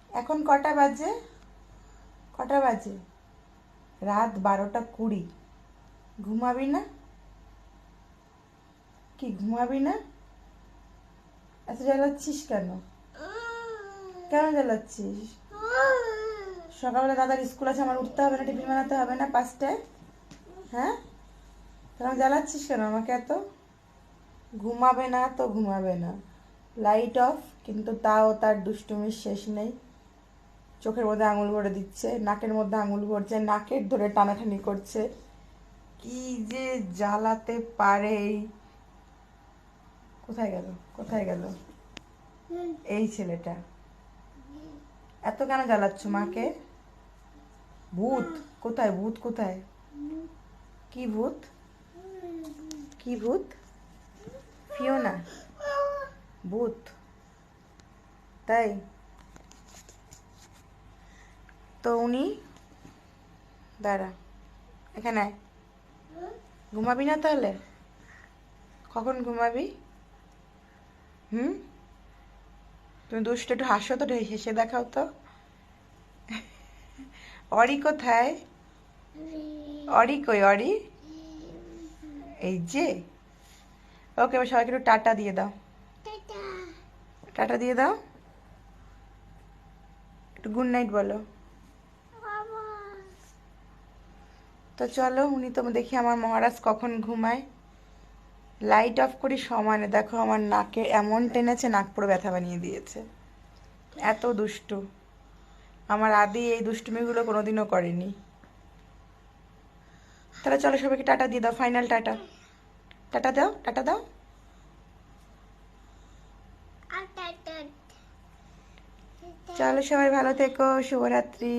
এখন কটা বাজে? কটা বাজে? রাত 12:20। ঘুমাবি না? কি ঘুমাবি না? এত জ্বালাচ্ছিস কেন? কেন জ্বালাচ্ছিস? সকালবেলা দাদার স্কুল আছে, আমার উঠতে হবে না? টিফিন বানাতে হবে না 5টায়? হ্যাঁ, তাহলে জ্বালাচ্ছিস কেন আমাকে এত? ঘুমাবে না তো ঘুমাবে না, লাইট অফ, কিন্তু তাও তার দুষ্টুমির শেষ নেই। চোখের মধ্যে আঙুল ভরে দিচ্ছে, নাকের মধ্যে আঙুল ভরছে, নাকের ধরে টানাটানি করছে। কি যে জ্বালাতে পারে কোথায় গেল, কোথায় গেল এই ছেলেটা? এত কেন জ্বালাচ্ছ মাকে? ভূত কোথায়? ভূত কোথায়? কি ভূত? কি ভূত? ফিওনা ভূত? তাই? তো উনি, দাঁড়া, এখানে আয়। ঘুমাবি না তাহলে? কখন ঘুমাবি? হুম, তুমি দুষ্টু, একটু হাসো তো, হেসে দেখাও তো। অরি কোথায়? অরি কই? অরি এই যে। ওকে, এবার সবাইকে একটু টাটা দিয়ে দাও। টাটা দিয়ে দাও, একটু গুড নাইট বলো। তো চলো, উনি তো দেখি আমার মহারাজ কখন ঘুমায়। লাইট অফ করি সমানে, দেখো আমার নাকে এমন টেনেছে, নাক পুরো ব্যথা বানিয়ে দিয়েছে। এত দুষ্টু। আমার আদি এই দুষ্টুমিগুলো কোনোদিনও করেনি। তাহলে চলো, সবাইকে টাটা দিয়ে দাও, ফাইনাল টাটা। টাটা দাও, টাটা দাও। চলো, সবাই ভালো থেকো, শুভরাত্রি।